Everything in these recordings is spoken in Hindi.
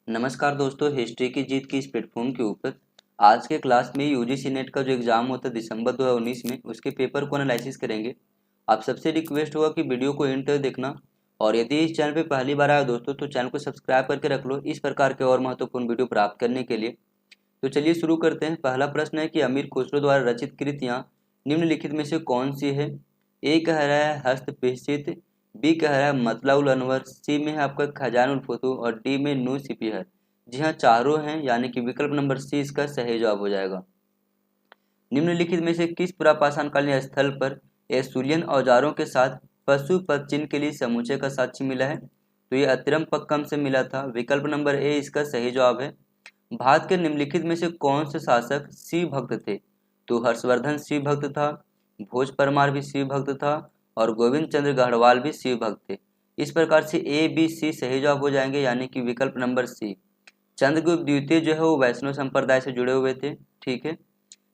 नमस्कार दोस्तों, हिस्ट्री की जीत की इस प्लेटफॉर्म के ऊपर आज के क्लास में यूजीसी नेट का जो एग्ज़ाम होता है दिसंबर 2019 में उसके पेपर को एनालिसिस करेंगे। आप सबसे रिक्वेस्ट होगा कि वीडियो को एंड तक देखना और यदि इस चैनल पे पहली बार आए दोस्तों तो चैनल को सब्सक्राइब करके रख लो इस प्रकार के और महत्वपूर्ण वीडियो प्राप्त करने के लिए। तो चलिए शुरू करते हैं। पहला प्रश्न है कि अमीर खुसरो द्वारा रचित कृतियाँ निम्नलिखित में से कौन सी है। ए कह रहा है हस्तपिचित, बी कह रहा है मतला उल अनवर, सी में है आपका खजान उल फतूह और डी में नू सिपिहर। जी हाँ, चारों हैं, यानी कि विकल्प नंबर सी इसका सही जवाब हो जाएगा। निम्नलिखित में से किस पुरापाषाणकालीन स्थल पर एसुलियन औजारों के साथ पशुपत चिन्ह के लिए समुच्चय का साक्ष्य मिला है। तो ये अतिरम पक्कम से मिला था। विकल्प नंबर ए इसका सही जवाब है। भारत के निम्नलिखित में से कौन से शासक शिव भक्त थे। तो हर्षवर्धन शिव भक्त था, भोज परमार भी शिव भक्त था और गोविंद चंद्र गढ़वाल भी शिव भक्त थे। इस प्रकार से ए बी सी सही जवाब हो जाएंगे, यानी कि विकल्प नंबर सी। चंद्रगुप्त द्वितीय जो है वो वैष्णव संप्रदाय से जुड़े हुए थे। ठीक है।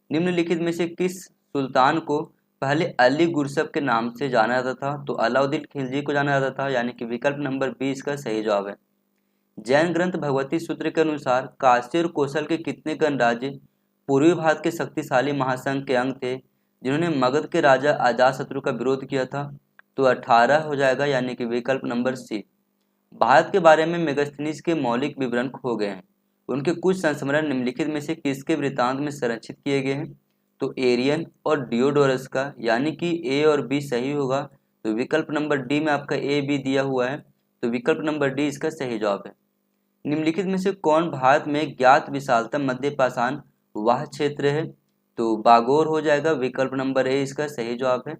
निम्नलिखित में से किस सुल्तान को पहले अली गुरसब के नाम से जाना जाता था। तो अलाउद्दीन खिलजी को जाना जाता था, यानी कि विकल्प नंबर बी इसका सही जवाब है। जैन ग्रंथ भगवती सूत्र के अनुसार काशी और कौशल के कितने गणराज्य पूर्वी भारत के शक्तिशाली महासंघ के अंग थे जिन्होंने मगध के राजा अजातशत्रु का विरोध किया था। तो 18 हो जाएगा, यानी कि विकल्प नंबर सी। भारत के बारे में मेगास्थनीज के मौलिक विवरण खो गए हैं। उनके कुछ संस्मरण निम्नलिखित में से किसके वृत्तांत में संरक्षित किए गए हैं। तो एरियन और डियोडोरस का, यानी कि ए और बी सही होगा। तो विकल्प नंबर डी में आपका ए बी दिया हुआ है, तो विकल्प नंबर डी इसका सही जवाब है। निम्नलिखित में से कौन भारत में ज्ञात विशालतम मध्य पाषाण वाह क्षेत्र है। तो बागोर हो जाएगा, विकल्प नंबर ए इसका सही जवाब है।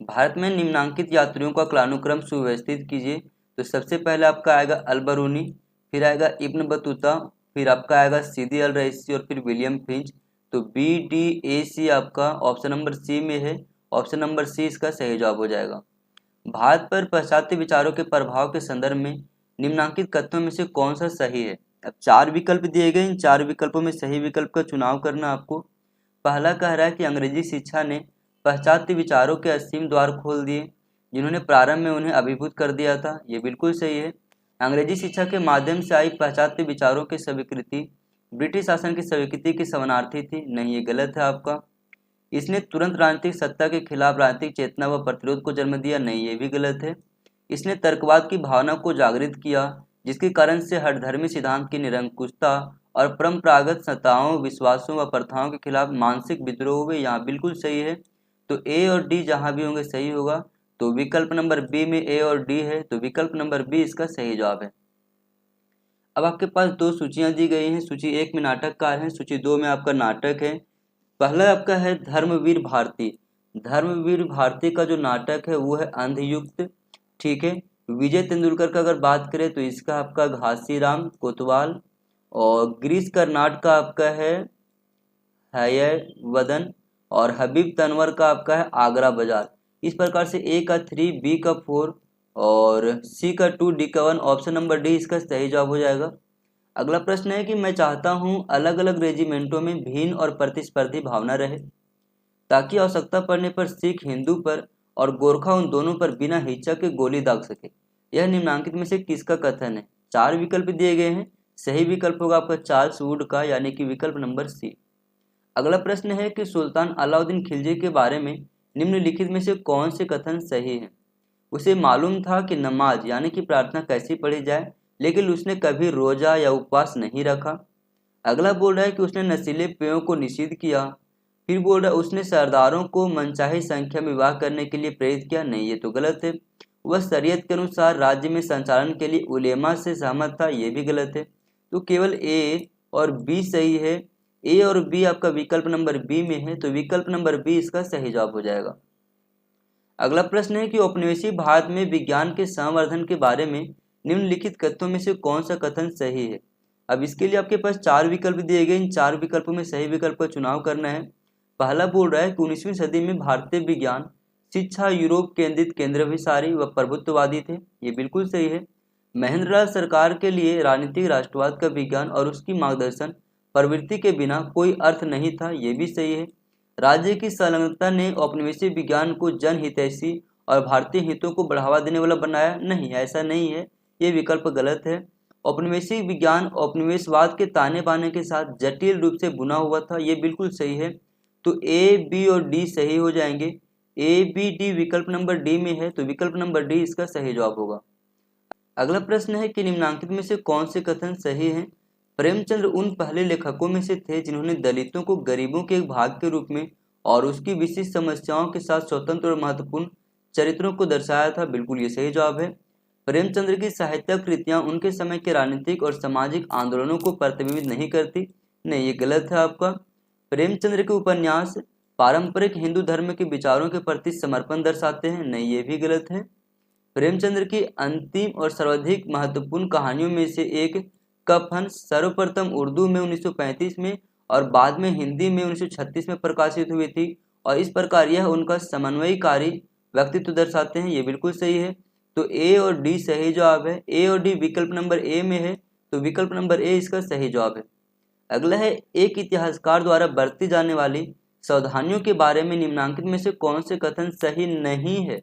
भारत में निम्नांकित यात्रियों का कालानुक्रम सुव्यवस्थित कीजिए। तो सबसे पहले आपका आएगा अलबरूनी, फिर आएगा इब्न बतूता, फिर आपका आएगा सीदी अल रईसी और फिर विलियम फिंच। तो बी डी ए सी आपका ऑप्शन नंबर सी में है। ऑप्शन नंबर सी इसका सही जवाब हो जाएगा। भारत पर पाश्चात्य विचारों के प्रभाव के संदर्भ में निम्नांकित कथनों में से कौन सा सही है। अब चार विकल्प दिए गए, इन चार विकल्पों में सही विकल्प का चुनाव करना आपको। पहला कह रहा है कि अंग्रेजी शिक्षा ने पाश्चात्य विचारों के असीम द्वार खोल दिए जिन्होंने प्रारंभ में उन्हें अभिभूत कर दिया था। ये बिल्कुल सही है। अंग्रेजी शिक्षा के माध्यम से आई पाश्चात्य विचारों की स्वीकृति ब्रिटिश शासन की स्वीकृति की समानार्थी थी। नहीं, ये गलत है आपका। इसने तुरंत राजनीतिक सत्ता के खिलाफ राजनीतिक चेतना व प्रतिरोध को जन्म दिया। नहीं, ये भी गलत है। इसने तर्कवाद की भावना को जागृत किया जिसके कारण से हठधर्मी सिद्धांत की निरंकुशता और परंपरागत सत्ताओं, विश्वासों व प्रथाओं के खिलाफ मानसिक विद्रोह हुए। यहाँ बिल्कुल सही है। तो ए और डी जहाँ भी होंगे सही होगा। तो विकल्प नंबर बी में ए और डी है, तो विकल्प नंबर बी इसका सही जवाब है। अब आपके पास दो सूचियां दी गई हैं। सूची एक में नाटककार हैं, सूची दो में आपका नाटक है। पहला आपका है धर्मवीर भारती। धर्मवीर भारती का जो नाटक है वो है अंधयुक्त। ठीक है। विजय तेंदुलकर का अगर बात करें तो इसका आपका घासीराम कोतवाल, और गिरीश कर्नाड का आपका है हयवदन, और हबीब तनवर का आपका है आगरा बाजार। इस प्रकार से ए का 3, बी का 4 और सी का 2, डी का 1। ऑप्शन नंबर डी इसका सही जवाब हो जाएगा। अगला प्रश्न है कि मैं चाहता हूं अलग अलग रेजिमेंटों में भिन्न और प्रतिस्पर्धी भावना रहे ताकि आवश्यकता पड़ने पर सिख हिंदू पर और गोरखा उन दोनों पर बिना हिचक के गोली दाग सके। यह निम्नांकित में से किसका कथन है। चार विकल्प दिए गए हैं। सही विकल्प होगा आपका चार्ल्स वुड का, यानी कि विकल्प नंबर सी। अगला प्रश्न है कि सुल्तान अलाउद्दीन खिलजी के बारे में निम्नलिखित में से कौन से कथन सही है। उसे मालूम था कि नमाज यानी कि प्रार्थना कैसी पढ़ी जाए, लेकिन उसने कभी रोजा या उपवास नहीं रखा। अगला बोल रहा है कि उसने नशीले पेयों को निषिद्ध किया। फिर बोल रहा है उसने सरदारों को मनचाही संख्या में विवाह करने के लिए प्रेरित किया। नहीं, ये तो गलत है। वह शरीयत के अनुसार राज्य में संचालन के लिए उलेमा से सहमत था। ये भी गलत है। तो केवल ए और बी सही है। ए और बी आपका विकल्प नंबर बी में है, तो विकल्प नंबर बी इसका सही जवाब हो जाएगा। अगला प्रश्न है कि औपनिवेशिक भारत में विज्ञान के संवर्धन के बारे में निम्नलिखित कथनों में से कौन सा कथन सही है। अब इसके लिए आपके पास चार विकल्प दिए गए। इन चार विकल्पों में सही विकल्प का चुनाव करना है। पहला बोल रहा है कि 19वीं सदी में भारतीय विज्ञान शिक्षा यूरोप केंद्रित केंद्राभिसारी व प्रभुत्ववादी थे। ये बिल्कुल सही है। महेंद्रलाल सरकार के लिए राजनीतिक राष्ट्रवाद का विज्ञान और उसकी मार्गदर्शन प्रवृत्ति के बिना कोई अर्थ नहीं था। ये भी सही है। राज्य की संलग्नता ने औपनिवेशिक विज्ञान को जनहितैषी और भारतीय हितों को बढ़ावा देने वाला बनाया। नहीं, ऐसा नहीं है। ये विकल्प गलत है। औपनिवेशिक विज्ञान औपनिवेशवाद के ताने बाने के साथ जटिल रूप से बुना हुआ था। ये बिल्कुल सही है। तो ए, बी और डी सही हो जाएंगे। ए, बी, डी विकल्प नंबर डी में है, तो विकल्प नंबर डी इसका सही जवाब होगा। अगला प्रश्न है कि निम्नलिखित में से कौन से कथन सही हैं? प्रेमचंद्र उन पहले लेखकों में से थे जिन्होंने दलितों को गरीबों के एक भाग के रूप में और उसकी विशिष्ट समस्याओं के साथ स्वतंत्र और महत्वपूर्ण चरित्रों को दर्शाया था। बिल्कुल ये सही जवाब है। प्रेमचंद्र की साहित्यिक कृतियां उनके समय के राजनीतिक और सामाजिक आंदोलनों को प्रतिबिंबित नहीं करती। नहीं, ये गलत है आपका। प्रेमचंद्र के उपन्यास पारंपरिक हिंदू धर्म के विचारों के प्रति समर्पण दर्शाते हैं। नहीं, ये भी गलत है। प्रेमचंद्र की अंतिम और सर्वाधिक महत्वपूर्ण कहानियों में से एक कफन सर्वप्रथम उर्दू में 1935 में और बाद में हिंदी में 1936 में प्रकाशित हुई थी और इस प्रकार यह उनका समन्वयकारी व्यक्तित्व दर्शाते हैं। ये बिल्कुल सही है। तो ए और डी सही जवाब है। ए और डी विकल्प नंबर ए में है, तो विकल्प नंबर ए इसका सही जवाब है। अगला है, एक इतिहासकार द्वारा बरती जाने वाली सावधानियों के बारे में निम्नांकित में से कौन से कथन सही नहीं है?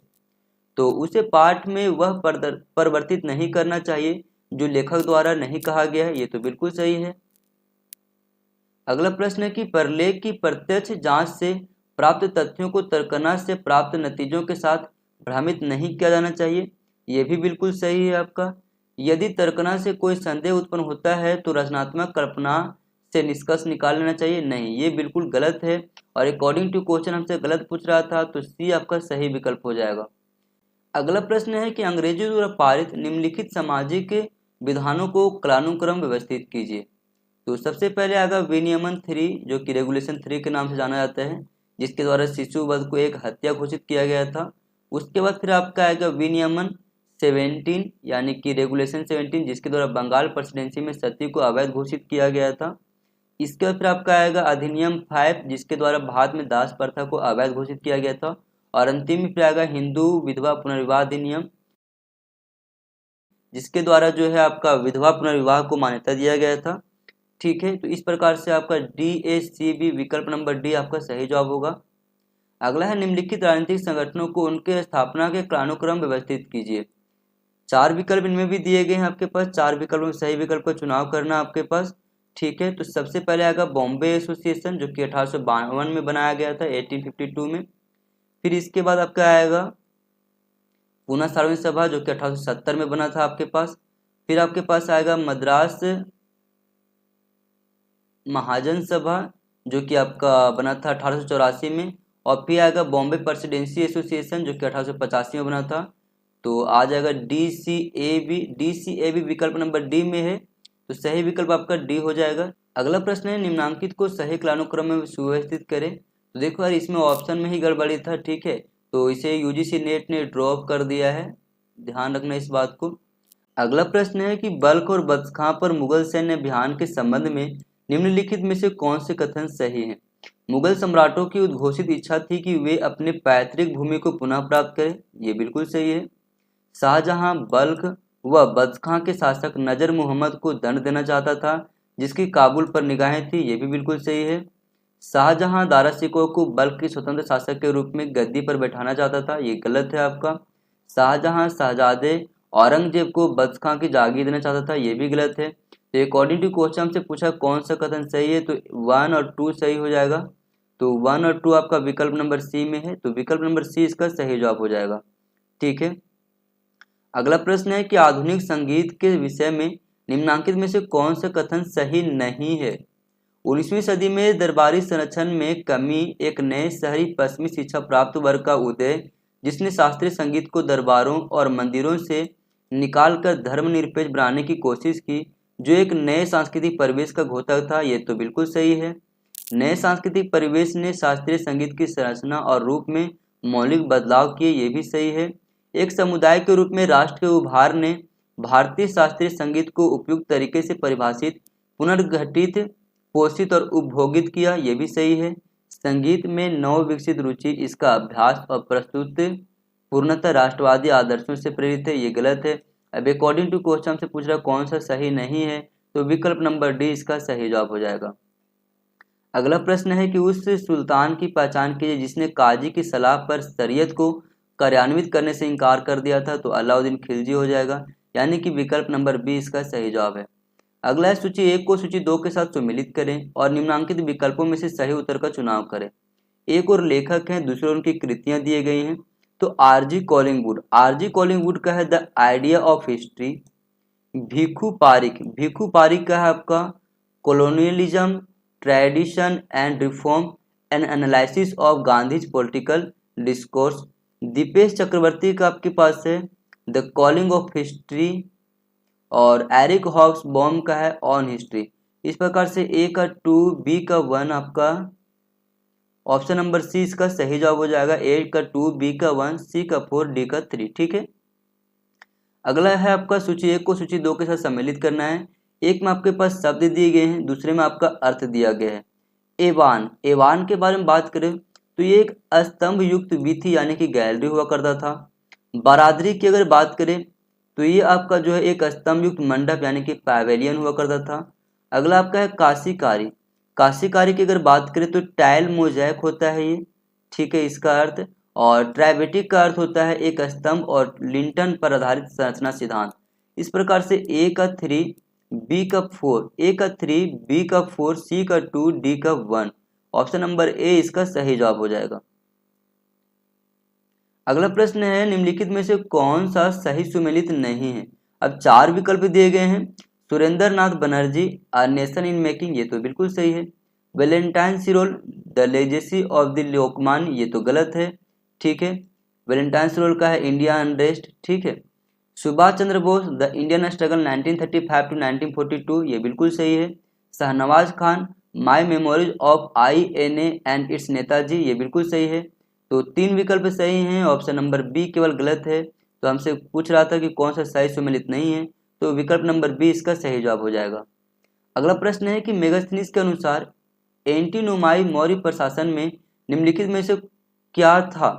तो उसे पाठ में वह परिवर्तित नहीं करना चाहिए जो लेखक द्वारा नहीं कहा गया है। ये तो बिल्कुल सही है। अगला प्रश्न है कि प्रलेख की प्रत्यक्ष जांच से प्राप्त तथ्यों को तर्कना से प्राप्त नतीजों के साथ भ्रमित नहीं किया जाना चाहिए। ये भी बिल्कुल सही है आपका। यदि तर्कना से कोई संदेह उत्पन्न होता है तो रचनात्मक कल्पना से निष्कर्ष निकाल लेना चाहिए। नहीं, ये बिल्कुल गलत है और अकॉर्डिंग टू क्वेश्चन हमसे गलत पूछ रहा था, तो सी आपका सही विकल्प हो जाएगा। अगला प्रश्न है कि अंग्रेजों द्वारा पारित निम्नलिखित सामाजिक विधानों को कालानुक्रम व्यवस्थित कीजिए। तो सबसे पहले आएगा विनियमन 3, जो कि रेगुलेशन 3 के नाम से जाना जाता है, जिसके द्वारा शिशु वध को एक हत्या घोषित किया गया था। उसके बाद फिर आपका आएगा विनियमन 17 यानी कि रेगुलेशन 17, जिसके द्वारा बंगाल प्रेसिडेंसी में सती को अवैध घोषित किया गया था। इसके बाद फिर आपका आएगा अधिनियम 5, जिसके द्वारा भारत में दास प्रथा को अवैध घोषित किया गया था। और अंतिम में फिर आएगा हिंदू विधवा पुनर्विवाह अधिनियम, जिसके द्वारा जो है आपका विधवा पुनर्विवाह को मान्यता दिया गया था। ठीक है, तो इस प्रकार से आपका DACB विकल्प नंबर डी आपका सही जवाब होगा। अगला है, निम्नलिखित राजनीतिक संगठनों को उनके स्थापना के कालानुक्रम व्यवस्थित कीजिए। 4 विकल्प इनमें भी दिए गए हैं आपके पास। 4 विकल्प में सही विकल्प का चुनाव करना आपके पास। ठीक है, तो सबसे पहले आएगा बॉम्बे एसोसिएशन, जो कि 1852 में बनाया गया था, 1852 में। फिर इसके बाद आपका आएगा पूना सार्वजनिक सभा, जो कि 1870 में बना था आपके पास। फिर आपके पास आएगा मद्रास महाजन सभा, जो कि आपका बना था 1884 में। और फिर आएगा बॉम्बे प्रेसिडेंसी एसोसिएशन, जो कि 1885 में बना था। तो आ जाएगा DCAB विकल्प नंबर डी में है, तो सही विकल्प आपका डी हो जाएगा। अगला प्रश्न है, निम्नांकित को सही कालानुक्रम में सुव्यवस्थित करें। तो देखो यार, इसमें ऑप्शन में ही गड़बड़ी था। ठीक है, तो इसे यूजीसी नेट ने ड्रॉप कर दिया है, ध्यान रखना इस बात को। अगला प्रश्न है कि बल्ख और बदख्शां पर मुगल सैन्य अभियान के संबंध में निम्नलिखित में से कौन से कथन सही हैं? मुगल सम्राटों की उद्घोषित इच्छा थी कि वे अपने पैतृक भूमि को पुनः प्राप्त करें। ये बिल्कुल सही है। शाहजहां बल्ख व बदख्शां के शासक नजर मोहम्मद को दंड देना चाहता था, जिसकी काबुल पर निगाहें थी। ये भी बिल्कुल सही है। शाहजहां दारा शिकोह को बल्ख के स्वतंत्र शासक के रूप में गद्दी पर बैठाना चाहता था। ये गलत है आपका। शाहजहां शहजादे औरंगजेब को बदख्शां की जागीर देना चाहता था। ये भी गलत है। तो अकॉर्डिंग टू क्वेश्चन हमसे पूछा कौन सा कथन सही है, तो 1 और 2 सही हो जाएगा। तो 1 और 2 आपका विकल्प नंबर सी में है, तो विकल्प नंबर सी इसका सही जवाब हो जाएगा। ठीक है, अगला प्रश्न है कि आधुनिक संगीत के विषय में निम्नांकित में से कौन सा कथन सही नहीं है? 19वीं सदी में दरबारी संरक्षण में कमी, एक नए शहरी पश्चिमी शिक्षा प्राप्त वर्ग का उदय, जिसने शास्त्रीय संगीत को दरबारों और मंदिरों से निकालकर धर्मनिरपेक्ष बनाने की कोशिश की, जो एक नए सांस्कृतिक परिवेश का घोतक था। ये तो बिल्कुल सही है। नए सांस्कृतिक परिवेश ने शास्त्रीय संगीत की संरचना और रूप में मौलिक बदलाव किए। ये भी सही है। एक समुदाय के रूप में राष्ट्र के उभार ने भारतीय शास्त्रीय संगीत को उपयुक्त तरीके से परिभाषित, पुनर्गठित, पोषित और उपभोगित किया। ये भी सही है। संगीत में नव विकसित रुचि, इसका अभ्यास और प्रस्तुत पूर्णतः राष्ट्रवादी आदर्शों से प्रेरित है। ये गलत है। अब अकॉर्डिंग टू क्वेश्चन से पूछ रहा कौन सा सही नहीं है, तो विकल्प नंबर डी इसका सही जवाब हो जाएगा। अगला प्रश्न है कि उस सुल्तान की पहचान कीजिए जिसने काजी की सलाह पर शरीयत को कार्यान्वित करने से इनकार कर दिया था। तो अलाउद्दीन खिलजी हो जाएगा। यानी कि विकल्प नंबर बी इसका सही जवाब है। अगला है सूची 1 को सूची 2 के साथ सुमेलित करें और निम्नांकित विकल्पों में से सही उत्तर का चुनाव करें। एक और लेखक हैं, दूसरे उनकी कृतियां दिए गई हैं। तो आरजी कॉलिंगवुड का है the idea of history. Bhikhu Parekh का है आपका colonialism, tradition and reform, an analysis of Gandhi's political discourse. Dipesh Chakrabarty का आपके पास है द कॉलिंग ऑफ हिस्ट्री और एरिक हॉब्स बॉम का है ऑन हिस्ट्री। इस प्रकार से ए का 2, बी का 1 आपका ऑप्शन नंबर सी इसका सही जवाब हो जाएगा। ए का 2, बी का 1, सी का 4, डी का 3। ठीक है। अगला है आपका सूची 1 को सूची 2 के साथ सम्मिलित करना है। एक में आपके पास शब्द दिए गए हैं, दूसरे में आपका अर्थ दिया गया है। एवान के बारे में बात करें तो ये एक स्तंभ युक्त वीथी यानी कि गैलरी हुआ करता था। बरादरी की अगर बात करें तो ये आपका जो है एक स्तंभ युक्त मंडप यानी कि पैवेलियन हुआ करता था। अगला आपका है काशीकारी की अगर बात करें तो टाइल मोजैक होता है ये। ठीक है, इसका अर्थ। और ट्राइवेटिक का अर्थ होता है एक स्तंभ और लिंटन पर आधारित संरचना सिद्धांत। इस प्रकार से ए का 3, बी का 4, ए का 3, बी का 4, सी का 2, डी का 1। ऑप्शन नंबर ए इसका सही जवाब हो जाएगा। अगला प्रश्न है निम्नलिखित में से कौन सा सही सुमेलित नहीं है। अब 4 विकल्प दिए गए हैं। Surendra Nath Banerjee, a nation in making, ये तो बिल्कुल सही है। Valentine Chirol, the legacy of the Lokmanya, ये तो गलत है। ठीक है, वैलेंटाइन सिरोल का है इंडिया अनरेस्ट। ठीक है। Subhash Chandra Bose, the Indian struggle 1935 to 1942, ये बिल्कुल सही है। Shahnawaz Khan, my memories of INA and its Netaji, ये बिल्कुल सही है। तो 3 विकल्प सही हैं, ऑप्शन नंबर बी केवल गलत है। तो हमसे पूछ रहा था कि कौन सा सही सुमेलित नहीं है, तो विकल्प नंबर बी इसका सही जवाब हो जाएगा। अगला प्रश्न है कि मेगास्थनीज के अनुसार एंटीनोमाई मौर्य प्रशासन में निम्नलिखित में से क्या था।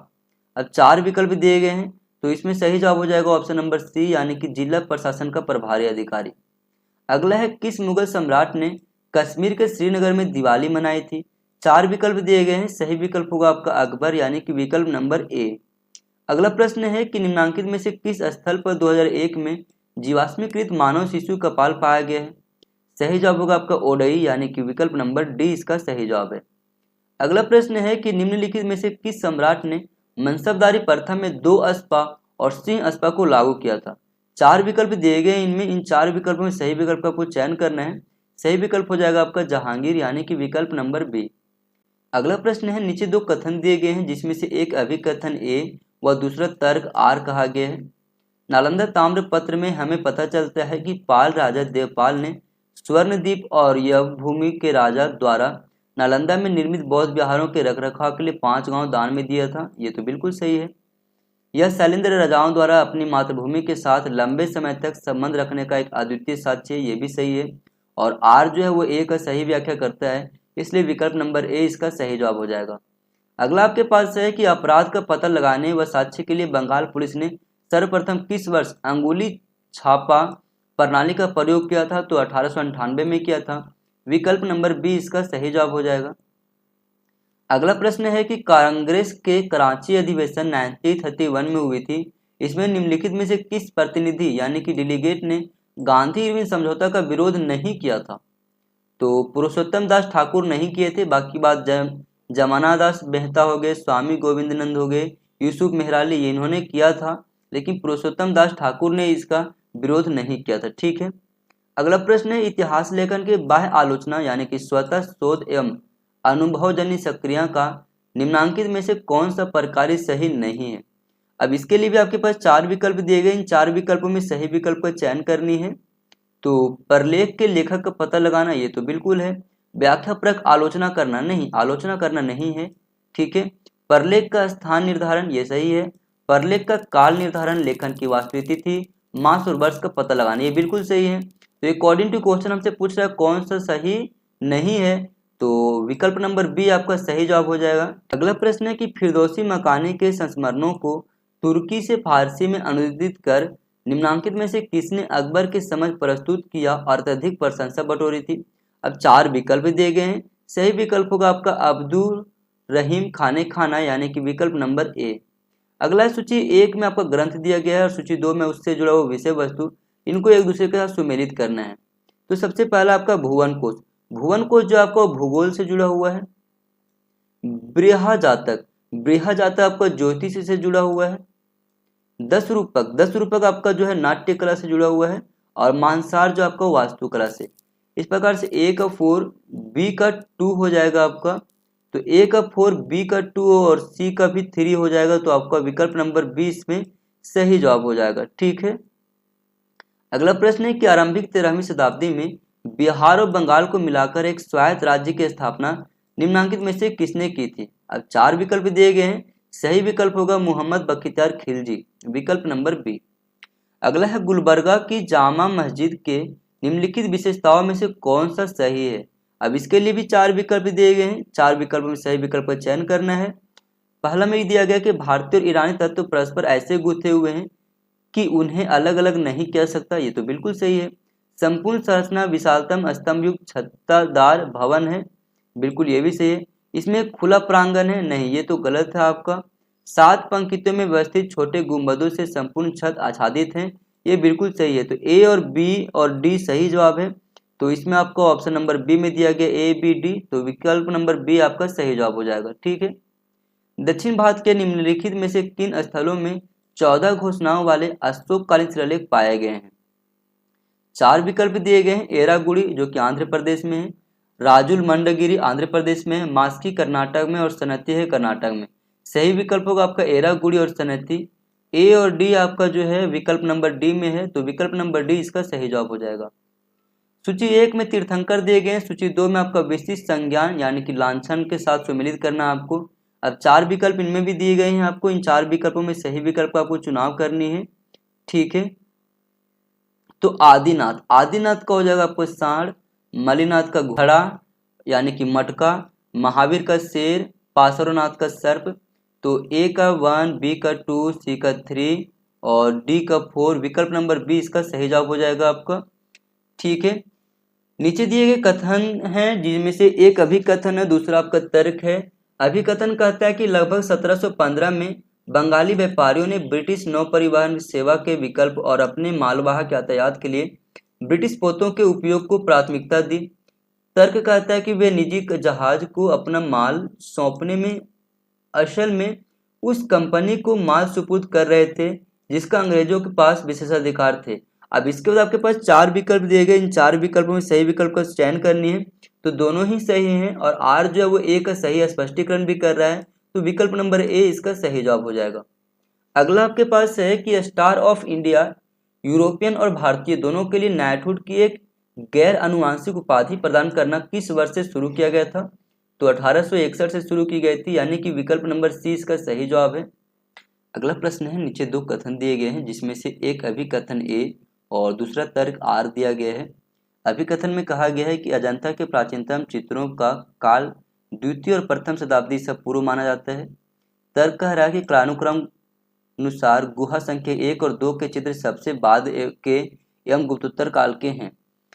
अब 4 विकल्प दिए गए हैं, तो इसमें सही जवाब हो जाएगा ऑप्शन नंबर सी यानी कि जिला प्रशासन का प्रभारी अधिकारी। अगला है किस मुगल सम्राट ने कश्मीर के श्रीनगर में दिवाली मनाई थी। 4 विकल्प दिए गए हैं, सही विकल्प होगा आपका अकबर यानी कि विकल्प नंबर ए। अगला प्रश्न है कि निम्नांकित में से किस स्थल पर 2001 में जीवाश्मीकृत मानव शिशु कपाल पाया गया है। सही जवाब होगा आपका ओडई यानी कि विकल्प नंबर डी इसका सही जवाब है। अगला प्रश्न है कि निम्नलिखित में से किस सम्राट ने मनसबदारी प्रथा में 2 अस्पा और सिंह अस्पा को लागू किया था। 4 विकल्प दिए गए, इनमें इन 4 विकल्पों में सही विकल्प का आपको चयन करना है। सही विकल्प हो जाएगा आपका जहांगीर यानी कि विकल्प नंबर बी। अगला प्रश्न है नीचे 2 कथन दिए गए हैं जिसमें से एक अभिकथन ए व दूसरा तर्क आर कहा गया है। नालंदा ताम्र पत्र में हमें पता चलता है कि पाल राजा देवपाल ने स्वर्णद्वीप और यवभूमि के राजा द्वारा नालंदा में निर्मित बौद्ध विहारों के रखरखाव के लिए 5 गांव दान में दिया था। ये तो बिल्कुल सही है। यह शैलेंद्र राजाओं द्वारा अपनी मातृभूमि के साथ लंबे समय तक संबंध रखने का एक अद्वितीय साक्ष्य है, ये भी सही है। और आर जो है वो ए का सही व्याख्या करता है, इसलिए विकल्प नंबर ए इसका सही जवाब हो जाएगा। अगला आपके पास है कि अपराध का पता लगाने व साक्ष्य के लिए बंगाल पुलिस ने सर्वप्रथम किस वर्ष अंगुली छापा प्रणाली का प्रयोग किया था। तो 1898 में किया था। विकल्प नंबर बी इसका सही जवाब हो जाएगा। अगला प्रश्न है कि कांग्रेस के कराची अधिवेशन 1931 में हुई थी। इसमें निम्नलिखित में से किस प्रतिनिधि यानी कि डेलीगेट ने गांधी इरविन समझौता का विरोध नहीं किया था। तो पुरुषोत्तम दास ठाकुर नहीं किए थे, बाकी बात जमाना दास मेहता हो गए, स्वामी गोविंदनंद हो गए, यूसुफ मेहराली, ये इन्होंने किया था, लेकिन पुरुषोत्तम दास ठाकुर ने इसका विरोध नहीं किया था। ठीक है। अगला प्रश्न है इतिहास लेखन के बाह्य आलोचना यानी कि स्वतः शोध एवं अनुभवजन्य सक्रिया का निम्नांकित में से कौन सा प्रकार सही नहीं है। अब इसके लिए भी आपके पास 4 विकल्प दिए गए। इन 4 विकल्पों में सही विकल्प का चयन करनी है। तो प्रलेख के लेखक का पता लगाना, ये तो बिल्कुल है। व्याख्यापरक आलोचना करना नहीं, आलोचना करना नहीं है। ठीक है। प्रलेख का स्थान निर्धारण, ये सही है। प्रलेख का काल निर्धारण, लेखन की वास्तविक तिथि, मास और वर्ष का पता लगाना, ये बिल्कुल सही है। तो अकॉर्डिंग टू क्वेश्चन हमसे पूछ रहा है कौन सा सही नहीं है, तो विकल्प नंबर बी आपका सही जवाब हो जाएगा। अगला प्रश्न है कि फिरदौसी मकानी के संस्मरणों को तुर्की से फारसी में अनुदित कर निम्नांकित में से किसने अकबर के समझ प्रस्तुत किया और अत्यधिक प्रशंसा बटोरी थी। अब 4 विकल्प दिए गए हैं। सही विकल्प होगा आपका अब्दुल रहीम खाने खाना यानी कि विकल्प नंबर ए। अगला है सूची 1 में आपका ग्रंथ दिया गया है और सूची 2 में उससे जुड़ा हुआ विषय वस्तु, इनको एक दूसरे के साथ सुमेलित करना है। तो सबसे पहला आपका भुवन कोश। भुवन कोश जो आपका भूगोल से जुड़ा हुआ है। बृहजातक, बृहजातक आपका ज्योतिष से जुड़ा हुआ है। दस रूपक, दस रूपक आपका जो है नाट्य कला से जुड़ा हुआ है। और मानसार जो आपका वास्तुकला से। इस प्रकार से ए का 4 बी का 2 हो जाएगा आपका। तो ए का 4 बी का 2 और सी का भी 3 हो जाएगा। तो आपका विकल्प नंबर 20 में सही जवाब हो जाएगा। ठीक है। अगला प्रश्न है कि आरंभिक 13वीं शताब्दी में बिहार और बंगाल को मिलाकर एक स्वायत्त राज्य की स्थापना निम्नांकित में से किसने की थी। अब 4 विकल्प दिए गए हैं। सही विकल्प होगा मोहम्मद बख्तियार खिलजी, विकल्प नंबर बी। अगला है गुलबर्गा की जामा मस्जिद के निम्नलिखित विशेषताओं में से कौन सा सही है। अब इसके लिए भी 4 विकल्प दिए गए हैं। 4 विकल्पों में सही विकल्प का चयन करना है। पहला में दिया गया कि भारतीय और ईरानी तत्व परस्पर ऐसे गुथे हुए हैं कि उन्हें अलग अलग नहीं किया सकता, ये तो बिल्कुल सही है। संपूर्ण संरचना विशालतम स्तंभ युक्त छत्तादार भवन है, बिल्कुल ये भी सही है। इसमें खुला प्रांगण है, नहीं ये तो गलत है आपका। 7 पंक्तियों में व्यवस्थित छोटे गुंबदों से संपूर्ण छत आच्छादित है, ये बिल्कुल सही है। तो ए और बी और डी सही जवाब है। तो इसमें आपको ऑप्शन नंबर बी में दिया गया ए बी डी, तो विकल्प नंबर बी आपका सही जवाब हो जाएगा। ठीक है। दक्षिण भारत के निम्नलिखित में से किन स्थलों में 14 घोषणाओं वाले अशोककालीन शिलालेख पाए गए हैं। 4 विकल्प दिए गए हैं। एरागुड़ी जो कि आंध्र प्रदेश में है, राजुल मंडगिरी आंध्र प्रदेश में है, मास्की कर्नाटक में और सनती है कर्नाटक में। सही विकल्प होगा आपका एरागुड़ी और सनती। ए और डी आपका जो है विकल्प नंबर डी में है, तो विकल्प नंबर डी इसका सही जवाब हो जाएगा। सूची 1 में तीर्थंकर दिए गए हैं। सूची 2 में आपका विशिष्ट संज्ञान यानी कि लांछन के साथ सुमेलित करना है आपको। अब 4 विकल्प इनमें भी दिए गए हैं आपको। इन 4 विकल्पों में सही विकल्प आपको चुनाव करनी है। ठीक है। तो आदिनाथ, आदिनाथ का हो जाएगा आपको सांड, मलिनाथ का घड़ा यानी कि मटका, महावीर का शेर, पार्श्वनाथ का सर्प। तो ए का 1, बी का 2, सी का 3 और डी का 4, विकल्प नंबर बी इसका सही जवाब हो जाएगा आपका। ठीक है। नीचे दिए गए कथन हैं जिनमें से एक अभिकथन है, दूसरा आपका तर्क है। अभिकथन कहता है कि लगभग 1715 में बंगाली व्यापारियों ने ब्रिटिश नौ परिवहन सेवा के विकल्प और अपने मालवाहक यातायात के लिए ब्रिटिश पोतों के उपयोग को प्राथमिकता दी। तर्क कहता है कि वे निजी जहाज को अपना माल सौंपने में असल में उस कंपनी को माल सुपुर्द कर रहे थे जिसका अंग्रेजों के पास विशेषाधिकार थे। अब इसके बाद आपके पास 4 विकल्प दिए गए। इन 4 विकल्पों में सही विकल्प का चयन करनी है। तो दोनों ही सही हैं और आर जो है वो ए का सही स्पष्टीकरण भी कर रहा है, तो विकल्प नंबर ए इसका सही जवाब हो जाएगा। अगला आपके पास है कि स्टार ऑफ इंडिया यूरोपियन और भारतीय दोनों के लिए नाइटहुड की एक गैर अनुवांशिक उपाधि प्रदान करना किस वर्ष से शुरू किया गया था। तो 1861 से शुरू की गई थी, यानी कि विकल्प नंबर सी इसका सही जवाब है। अगला प्रश्न है, नीचे 2 कथन दिए गए हैं जिसमें से एक अभिकथन ए और दूसरा तर्क आर दिया गया है। अभिकथन में कहा गया है कि अजंता के प्राचीनतम चित्रों का काल द्वितीय और प्रथम शताब्दी ईसा पूर्व माना जाता है। तर्क कह रहा है कि कालानुक्रम अनुसार गुहा संख्या 1 और 2 के चित्र सबसे बाद के एवं गुप्तोत्तर काल के हैं।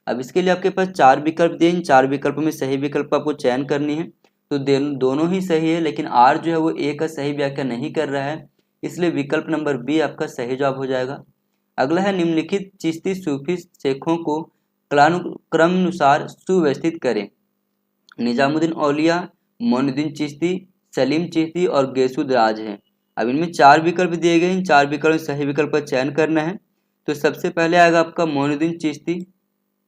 अब इसके लिए आपके पास 4 विकल्प दिए। इन 4 विकल्पों में सही विकल्प आपको चयन करनी है। तो दोनों ही सही है, लेकिन आर जो है वो ए का सही व्याख्या नहीं कर रहा है, इसलिए विकल्प नंबर बी आपका सही जवाब हो जाएगा। अगला है निम्नलिखित चिश्ती सूफी शेखों को कालानुक्रमानुसार सुव्यवस्थित करें। निजामुद्दीन औलिया, मोइनुद्दीन चिश्ती, सलीम चिश्ती और गैसुद राज हैं। अब इनमें 4 विकल्प दिए गए। इन 4 विकल्प में सही विकल्प का चयन करना है। तो सबसे पहले आएगा आपका मोइनुद्दीन चिश्ती,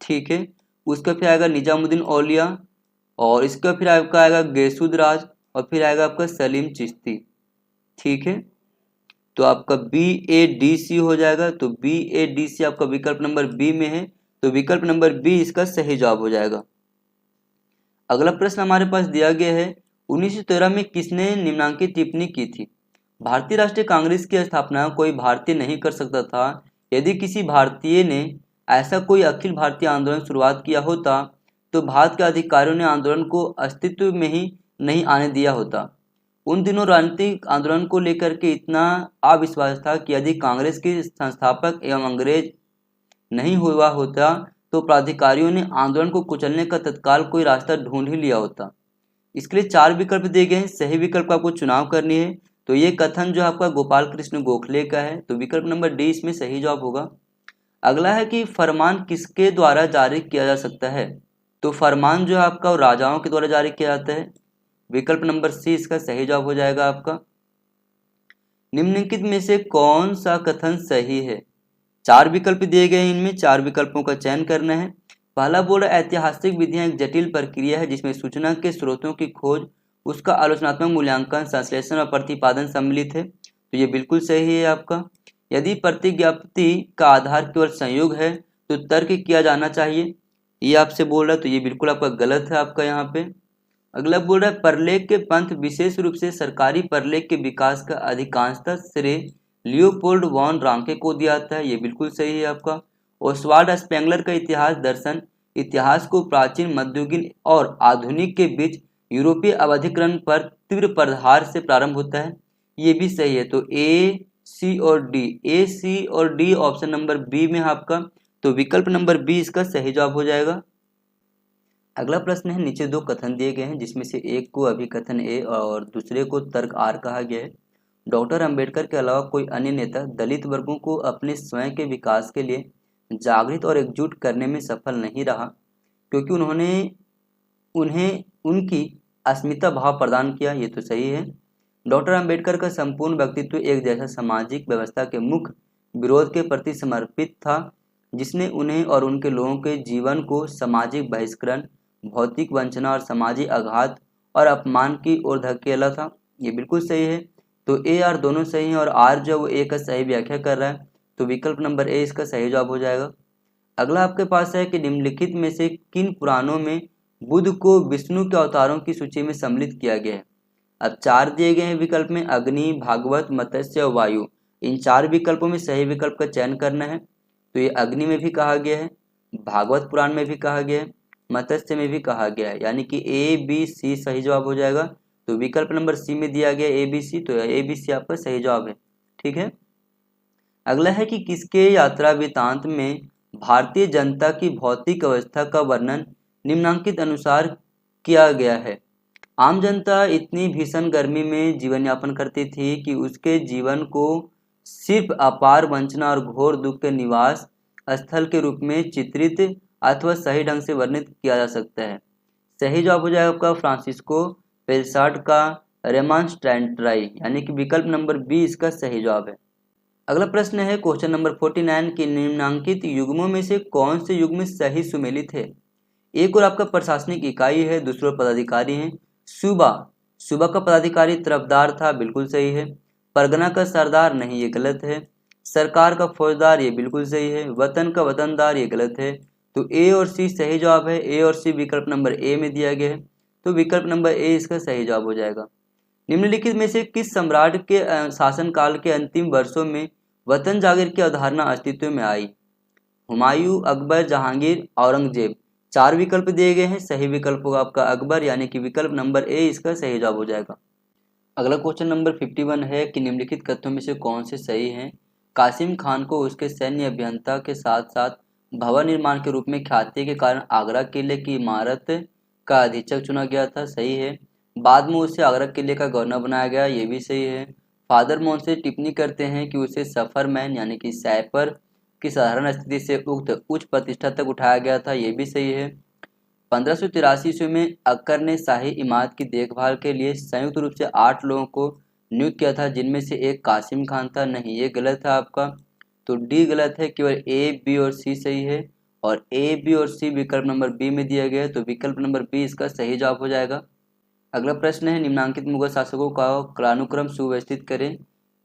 ठीक है। उसका फिर आएगा निजामुद्दीन औलिया और इसका फिर आपका आएगा गैसुद राज और फिर आएगा आपका सलीम चिश्ती, ठीक है। तो आपका बी ए डी सी हो जाएगा। तो बी ए डी सी आपका विकल्प नंबर बी में है, तो विकल्प नंबर बी इसका सही जवाब हो जाएगा। अगला प्रश्न हमारे पास दिया गया है, 1913 में किसने निम्नांकित टिप्पणी की थी। भारतीय राष्ट्रीय कांग्रेस की स्थापना कोई भारतीय नहीं कर सकता था। यदि किसी भारतीय ने ऐसा कोई अखिल भारतीय आंदोलन शुरुआत किया होता तो भारत के अधिकारियों ने आंदोलन को अस्तित्व में ही नहीं आने दिया होता। उन दिनों राजनीतिक आंदोलन को लेकर के इतना अविश्वास था कि यदि कांग्रेस के संस्थापक एवं अंग्रेज नहीं हुआ होता तो प्राधिकारियों ने आंदोलन को कुचलने का तत्काल कोई रास्ता ढूंढ ही लिया होता। इसके लिए 4 विकल्प दिए गए हैं। सही विकल्प का आपको चुनाव करनी है। तो ये कथन जो आपका गोपाल कृष्ण गोखले का है, तो विकल्प नंबर डी इसमें सही जवाब होगा। अगला है कि फरमान किसके द्वारा जारी किया जा सकता है, तो फरमान जो है आपका राजाओं के द्वारा जारी किया जाता है। विकल्प नंबर सी इसका सही जवाब हो जाएगा आपका। निम्नलिखित में से कौन सा कथन सही है? 4 विकल्प दिए गए हैं, इनमें 4 विकल्पों का चयन करना है। पहला बोल रहा है ऐतिहासिक विधियां एक जटिल प्रक्रिया है जिसमें सूचना के स्रोतों की खोज, उसका आलोचनात्मक मूल्यांकन, संश्लेषण और प्रतिपादन सम्मिलित है, तो ये बिल्कुल सही है आपका। यदि प्रतिज्ञप्ति का आधार केवल संयोग है तो तर्क किया जाना चाहिए, ये आपसे बोल रहा है, तो ये बिल्कुल आपका गलत है आपका यहाँ पे। अगला बोल रहा है परलेख के पंथ विशेष रूप से सरकारी परलेख के विकास का अधिकांशतः श्रेय लियोपोल्ड वॉन रांके को दिया जाता है, ये बिल्कुल सही है आपका। ओस्वाल्ड स्पेंगलर का इतिहास दर्शन इतिहास को प्राचीन, मध्ययुगीन और आधुनिक के बीच यूरोपीय अवधिकरण पर तीव्र प्रहार से प्रारंभ होता है, ये भी सही है। तो ए सी और डी ऑप्शन नंबर बी में आपका, तो विकल्प नंबर बी इसका सही जवाब हो जाएगा। अगला प्रश्न है, नीचे 2 कथन दिए गए हैं जिसमें से एक को अभिकथन ए और दूसरे को तर्क आर कहा गया है। डॉक्टर अंबेडकर के अलावा कोई अन्य नेता दलित वर्गों को अपने स्वयं के विकास के लिए जागृत और एकजुट करने में सफल नहीं रहा, क्योंकि उन्होंने उन्हें उनकी अस्मिता भाव प्रदान किया, ये तो सही है। डॉक्टर अंबेडकर का संपूर्ण व्यक्तित्व एक जैसा सामाजिक व्यवस्था के मुख्य विरोध के प्रति समर्पित था, जिसने उन्हें और उनके लोगों के जीवन को सामाजिक बहिष्करण, भौतिक वंचना और सामाजिक आघात और अपमान की ओर धकेला था, ये बिल्कुल सही है। तो ए आर दोनों सही हैं और आर जो वो ए का सही व्याख्या कर रहा है, तो विकल्प नंबर ए इसका सही जवाब हो जाएगा। अगला आपके पास है कि निम्नलिखित में से किन पुराणों में बुद्ध को विष्णु के अवतारों की सूची में सम्मिलित किया गया है? अब 4 दिए गए हैं विकल्प में, अग्नि, भागवत, मत्स्य और वायु। इन 4 विकल्पों में सही विकल्प का चयन करना है। तो ये अग्नि में भी कहा गया है, भागवत पुराण में भी कहा गया है, मत्स्य में भी कहा गया है, यानी कि ए बी सी सही जवाब हो जाएगा। तो विकल्प नंबर सी में दिया गया ए बी सी, तो ए बी सी आपका सही जवाब है। ठीक है। अगला है कि किसके यात्रा वृत्तांत में भारतीय जनता की भौतिक अवस्था का वर्णन निम्नांकित अनुसार किया गया है? आम जनता इतनी भीषण गर्मी में जीवन यापन करती थी कि उसके जीवन को सिर्फ अपार वंचना और घोर दुख के निवास स्थल के रूप में चित्रित अथवा सही ढंग से वर्णित किया जा सकता है। सही जवाब हो जाएगा आपका फ्रांसिस्को पेलसार्ड का रेमांस्ट्रेंटराई, यानी कि विकल्प नंबर बी इसका सही जवाब है। अगला प्रश्न है क्वेश्चन नंबर 49 की निम्नांकित युग्मों में से कौन से युग्म सही सुमेलित है? एक और आपका प्रशासनिक इकाई है, दूसरा पदाधिकारी है। सूबा का पदाधिकारी तरफदार था, बिल्कुल सही है। परगना का सरदार नहीं, ये गलत है। सरकार का फौजदार, ये बिल्कुल सही है। वतन का वतनदार, ये गलत है। तो ए और सी सही जवाब है। ए और सी विकल्प नंबर ए में दिया गया है, तो विकल्प नंबर ए इसका सही जवाब हो जाएगा। निम्नलिखित में से किस सम्राट के शासनकाल के अंतिम वर्षों में वतन जागीर की अवधारणा अस्तित्व में आई? हुमायूं, अकबर, जहांगीर, औरंगजेब। 4 विकल्प दिए गए हैं, सही विकल्प होगा आपका अकबर, यानी कि विकल्प नंबर ए इसका सही जवाब हो जाएगा। अगला क्वेश्चन नंबर 51 है कि निम्नलिखित कथनों में से कौन से सही हैं? कासिम खान को उसके सैन्य अभियंता के साथ साथ भवन निर्माण के रूप में ख्याति के कारण आगरा किले की इमारत का अधीक्षक चुना गया था, सही है। बाद में उसे आगरा किले का गवर्नर बनाया गया, ये भी सही है। फादर मोंसे टिप्पणी करते हैं कि उसे सफरमैन यानी कि सैपर की साधारण स्थिति से उक्त उच्च प्रतिष्ठा तक उठाया गया था, ये भी सही है। 1583 ईस्वी में अक्कर ने शाही इमारत की देखभाल के लिए संयुक्त रूप से 8 लोगों को नियुक्त किया था, जिनमें से एक कासिम खान था, नहीं ये गलत है आपका। तो डी गलत है, केवल ए बी और सी सही है, और ए बी और सी विकल्प नंबर बी में दिया गया है, तो विकल्प नंबर बी इसका सही जवाब हो जाएगा। अगला प्रश्न है निम्नांकित मुगल शासकों का कालानुक्रम सुव्यवस्थित करें।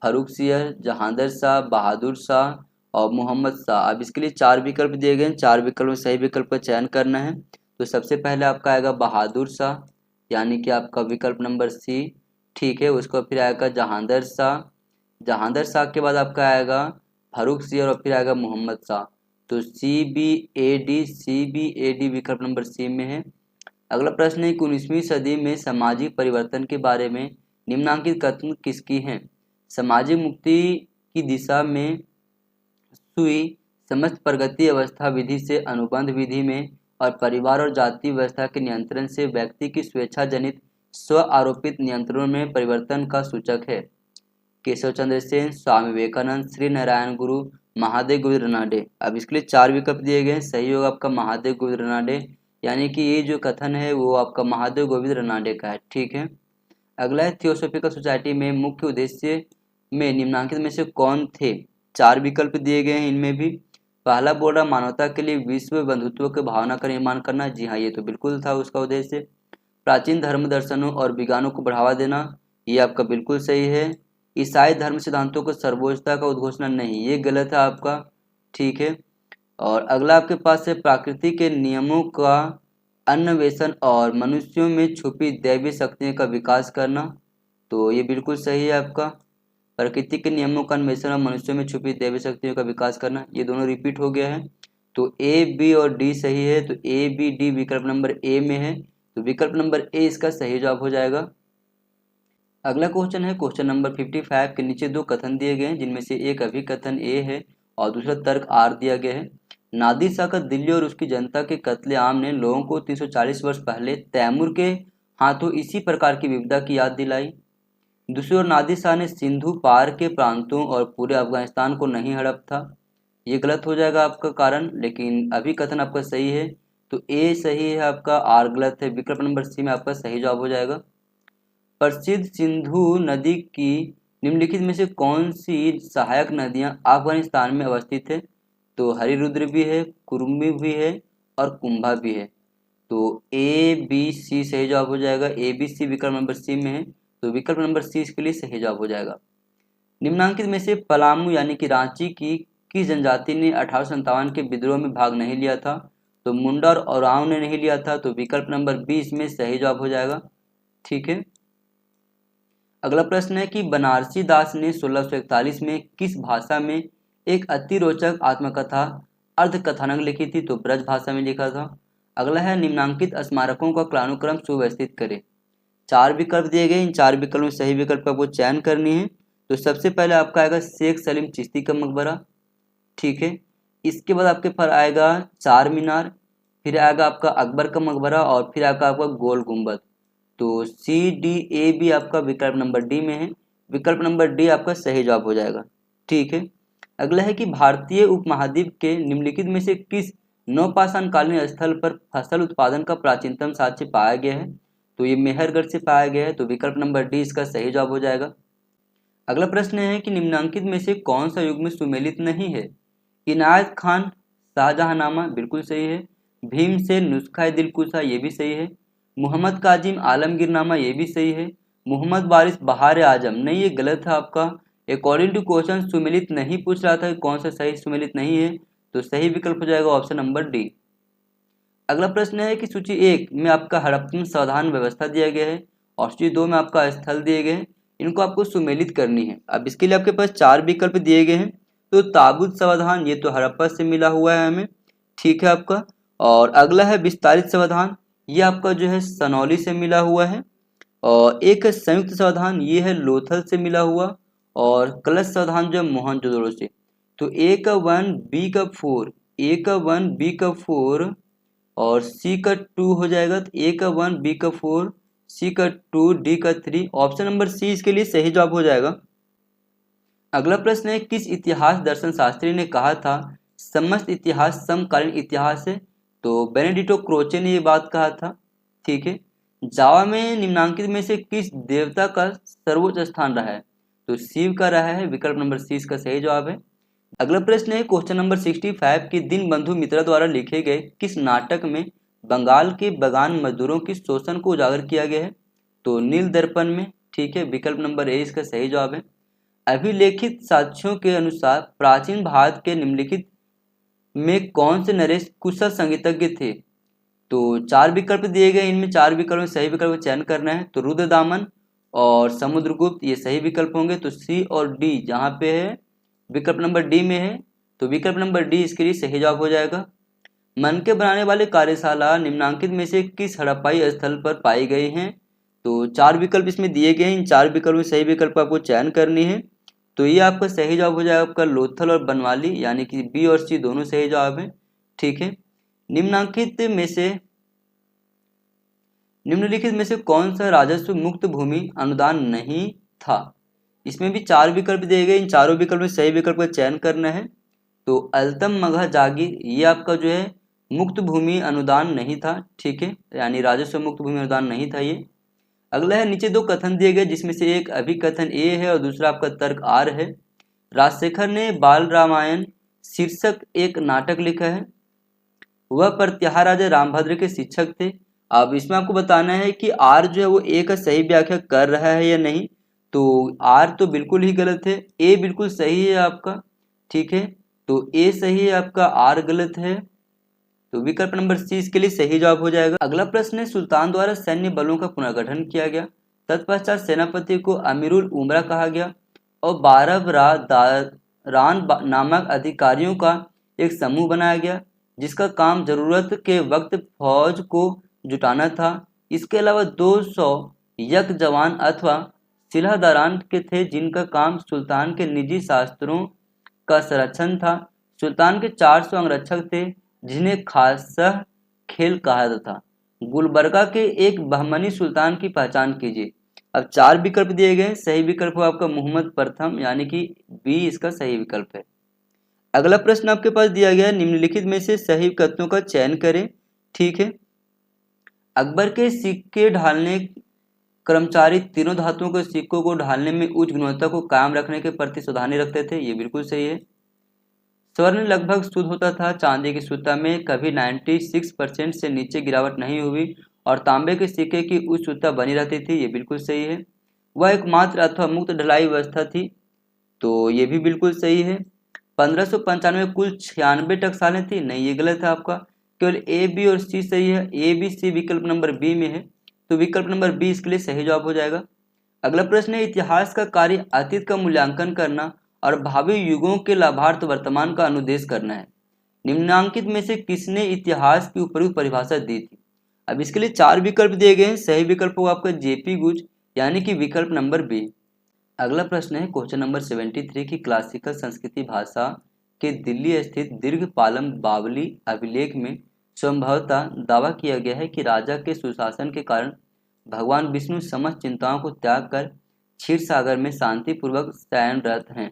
फर्रुखसियर, जहांदर शाह, बहादुर शाह और मोहम्मद शाह। अब इसके लिए 4 विकल्प दिए गए हैं, 4 विकल्प में सही विकल्प का चयन करना है। तो सबसे पहले आपका आएगा बहादुर शाह, यानी कि आपका विकल्प नंबर सी ठीक है। उसको फिर आएगा जहांदर शाह के बाद आपका आएगा फर्रुखसियर और फिर आएगा मोहम्मद शाह। तो सी बी ए डी विकल्प नंबर सी में है। अगला प्रश्न है कि 19वीं सदी में सामाजिक परिवर्तन के बारे में निम्नांकित कथन किसकी हैं? सामाजिक मुक्ति की दिशा में सुई समस्त प्रगति अवस्था विधि से अनुबंध विधि में और परिवार और जाति व्यवस्था के नियंत्रण से व्यक्ति की स्वेच्छा जनित स्व आरोपित नियंत्रणों में परिवर्तन का सूचक है। केशव चंद्र सेन, स्वामी विवेकानंद, श्री नारायण गुरु, महादेव गोविंद रनाडे। अब इसके लिए 4 विकल्प दिए गए हैं। सही होगा आपका महादेव गोविंद रनाडे, यानी कि ये जो कथन है वो आपका महादेव गोविंद रनाडे का है। ठीक है। अगला है थियोसॉफिकल सोसाइटी में मुख्य उद्देश्य में निम्नांकित में से कौन थे। 4 विकल्प दिए गए हैं इनमें भी। पहला बोल रहा मानवता के लिए विश्व बंधुत्व की भावना का निर्माण करना। जी हाँ, ये तो बिल्कुल था उसका उद्देश्य। प्राचीन धर्म दर्शनों और विज्ञानों को बढ़ावा देना, ये आपका बिल्कुल सही है। ईसाई धर्म सिद्धांतों को सर्वोच्चता का उद्घोषणा, नहीं, ये गलत है आपका। ठीक है। और अगला आपके पास है प्रकृति के नियमों का अन्वेषण और मनुष्यों में छुपी दैवीय शक्तियों का विकास करना, तो ये बिल्कुल सही है आपका। प्रकृति के नियमों का अन्वेषण और मनुष्यों में छुपी दैवीय शक्तियों का विकास करना, ये दोनों रिपीट हो गया है। तो ए, बी और डी सही है। तो ए, बी, डी विकल्प नंबर ए में है, तो विकल्प नंबर ए इसका सही जवाब हो जाएगा। अगला क्वेश्चन है क्वेश्चन नंबर 55 के नीचे 2 कथन दिए गए हैं, जिनमें से एक अभिकथन ए है और दूसरा तर्क आर दिया गया है। नादिर शाह का दिल्ली और उसकी जनता के कत्लेआम ने लोगों को 340 वर्ष पहले तैमूर के हाथों इसी प्रकार की विपदा की याद दिलाई। दूसरी ओर नादिर शाह ने सिंधु पार के प्रांतों और पूरे अफगानिस्तान को नहीं हड़प था। ये गलत हो जाएगा आपका कारण, लेकिन अभिकथन आपका सही है। तो ए सही है आपका, आर गलत है। विकल्प नंबर सी में आपका सही जवाब हो जाएगा। प्रसिद्ध सिंधु नदी की निम्नलिखित में से कौन सी सहायक नदियां अफगानिस्तान में अवस्थित है। तो हरिरुद्र भी है, कुरुमी भी है और कुंभा भी है। तो ए, बी, सी सही जवाब हो जाएगा। ए, बी, सी विकल्प नंबर सी में है, तो विकल्प नंबर सी इसके लिए सही जवाब हो जाएगा। निम्नांकित में से पलामू यानी कि रांची की किस जनजाति ने 1857 के विद्रोह में भाग नहीं लिया था। तो मुंडा और ओरांव ने नहीं लिया था, तो विकल्प नंबर बी इसमें सही जवाब हो जाएगा। ठीक है। अगला प्रश्न है कि बनारसी दास ने 1641 में किस भाषा में एक अति रोचक आत्मकथा अर्धकथानक लिखी थी। तो ब्रज भाषा में लिखा था। अगला है निम्नांकित स्मारकों का कालानुक्रम सुव्यवस्थित करें। 4 विकल्प दिए गए, इन 4 विकल्प में सही विकल्प का आपको चयन करनी है। तो सबसे पहले आपका आएगा शेख सलीम चिश्ती का मकबरा। ठीक है। इसके बाद आपके पास आएगा चार मीनार, फिर आएगा आपका अकबर का मकबरा और फिर आएगा आपका गोल गुम्बद। तो सी, डी, ए, बी आपका विकल्प नंबर डी में है। विकल्प नंबर डी आपका सही जवाब हो जाएगा। ठीक है। अगला है कि भारतीय उपमहाद्वीप के निम्नलिखित में से किस नवपाषाणकालीन स्थल पर फसल उत्पादन का प्राचीनतम साक्ष्य पाया गया है। तो ये मेहरगढ़ से पाया गया है, तो विकल्प नंबर डी इसका सही जवाब हो जाएगा। अगला प्रश्न है कि निम्नांकित में से कौन सा युग में सुमेलित नहीं है। इनायत खान शाहजहांनामा, बिल्कुल सही है। भीमसेन नुस्खा दिलकुशा, ये भी सही है। मोहम्मद काजिम आलमगीरनामा, ये भी सही है। मोहम्मद वारिस बहार आजम, नहीं, ये गलत है आपका। अकॉर्डिंग टू क्वेश्चन सुमेलित नहीं पूछ रहा था, कौन सा सही सुमेलित नहीं है, तो सही विकल्प हो जाएगा ऑप्शन नंबर डी। अगला प्रश्न है कि सूची 1 में आपका हड़प्पन सावधान व्यवस्था दिया गया है और सूची 2 में आपका स्थल दिए गए हैं, इनको आपको सुमेलित करनी है। अब इसके लिए आपके पास 4 विकल्प दिए गए हैं। तो ताबूत सावधान, ये तो हड़प्पा से मिला हुआ है हमें, ठीक है आपका। और अगला है विस्तारित सावधान, ये आपका जो है सनौली से मिला हुआ है। और एक संयुक्त सावधान, ये है लोथल से मिला हुआ। और कलश सावधान जो है मोहनजोदड़ो से। तो ए का 1, बी का 4, ए का 1, बी का 4 और सी का 2 हो जाएगा। तो ए का 1, बी का 4, सी का 2, डी का 3, ऑप्शन नंबर सी इसके लिए सही जवाब हो जाएगा। अगला प्रश्न है किस इतिहास दर्शन शास्त्री ने कहा था समस्त इतिहास समकालीन इतिहास है। तो बेनेडिक्टो क्रोचे ने ये बात कहा था। ठीक है। जावा में निम्नांकित में से किस देवता का सर्वोच्च स्थान रहा है। तो शिव का रहा है, विकल्प नंबर सी इसका सही जवाब है। अगला प्रश्न है क्वेश्चन नंबर 65 कि दीनबंधु मित्रा द्वारा लिखे गए किस नाटक में बंगाल के बागान मजदूरों की शोषण को उजागर किया गया है। तो नील दर्पण में, ठीक है, विकल्प नंबर ए इसका सही जवाब है। अभिलेखित साक्ष्यों के अनुसार प्राचीन भारत के निम्नलिखित में कौन से नरेश कुशल संगीतज्ञ थे। तो 4 विकल्प दिए गए, इनमें 4 विकल्प में सही विकल्प का चयन करना है। तो रुद्रदामन और समुद्रगुप्त ये सही विकल्प होंगे। तो सी और डी जहाँ पे है विकल्प नंबर डी में है, तो विकल्प नंबर डी इसके लिए सही जवाब हो जाएगा। मन के बनाने वाले कार्यशाला निम्नांकित में से किस हड़प्पाई स्थल पर पाई गई हैं। तो 4 विकल्प इसमें दिए गए हैं, इन 4 विकल्प में सही विकल्प आपको चयन करनी है। तो ये आपका सही जवाब हो जाएगा आपका लोथल और बनवाली, यानी कि बी और सी दोनों सही जवाब है। ठीक है। निम्नलिखित में से कौन सा राजस्व मुक्त भूमि अनुदान नहीं था। इसमें भी 4 विकल्प दिए गए, इन चारों विकल्प में सही विकल्प का चयन करना है। तो अल्तम मगह जागीर ये आपका जो है मुक्त भूमि अनुदान नहीं था, ठीक है, यानी राजस्व मुक्त भूमि अनुदान नहीं था ये। अगला है नीचे दो कथन दिए गए जिसमें से एक अभिकथन ए है और दूसरा आपका तर्क आर है। राजशेखर ने बाल रामायण शीर्षक एक नाटक लिखा है। वह प्रत्याराजा रामभद्र के शिक्षक थे। अब इसमें आपको बताना है कि आर जो है वो ए का सही व्याख्या कर रहा है या नहीं। तो आर तो बिल्कुल ही गलत है, ए बिल्कुल सही है आपका, ठीक है। तो ए सही है आपका, आर गलत है। तो विकल्प नंबर सी इसके लिए सही जवाब हो जाएगा। अगला प्रश्न है सुल्तान द्वारा सैन्य बलों का पुनर्गठन किया गया, तत्पश्चात सेनापति को अमीरुल उमरा कहा गया और 12 रान नामक अधिकारियों का एक समूह बनाया गया जिसका काम जरूरत के वक्त फौज को जुटाना था। इसके अलावा 200 यक जवान अथवा सिलाहदारान के थे जिनका काम सुल्तान के निजी शास्त्रों का संरक्षण था। सुल्तान के 400 अंगरक्षक थे जिन्हें खासा खेल कहा था। गुलबर्गा के एक बहमनी सुल्तान की पहचान कीजिए। अब 4 विकल्प दिए गए, सही विकल्प हो आपका मोहम्मद प्रथम, यानी कि बी इसका सही विकल्प है। अगला प्रश्न आपके पास दिया गया है, निम्नलिखित में से सही कथनों का चयन करें, ठीक है। अकबर के सिक्के ढालने कर्मचारी तीनों धातुओं के सिक्कों को ढालने में उच्च गुणवत्ता को कायम रखने के प्रति सावधानी रखते थे, ये बिल्कुल सही है। स्वर्ण लगभग शुद्ध होता था, चांदी की शुद्धता में कभी 96% से नीचे गिरावट नहीं हुई और तांबे के सिक्के की उच्च शुद्धता बनी रहती थी, ये बिल्कुल सही है। वह एकमात्र अथवा मुक्त ढलाई व्यवस्था थी, तो ये भी बिल्कुल सही है। 1595 कुल 96 टकसालें थी, नहीं ये गलत है आपका, केवल ए बी और सी सही है। ए बी सी विकल्प नंबर बी में है, तो विकल्प नंबर बी इसके लिए सही जवाब हो जाएगा। अगला प्रश्न है इतिहास का कार्य अतीत का मूल्यांकन करना और भावी युगों के लाभार्थ वर्तमान का अनुदेश करना है। निम्नांकित में से किसने इतिहास की उपयुक्त परिभाषा दी थी। अब इसके लिए 4 विकल्प दिए गए हैं, सही विकल्प होगा आपका जेपी गुज, यानी कि विकल्प नंबर बी। अगला प्रश्न है क्वेश्चन नंबर 73 की क्लासिकल संस्कृति भाषा के दिल्ली स्थित दीर्घ पालम बावली अभिलेख में संभवतः दावा किया गया है कि राजा के सुशासन के कारण भगवान विष्णु समस्त चिंताओं को त्याग कर क्षीर सागर में शांतिपूर्वक शयनरत हैं।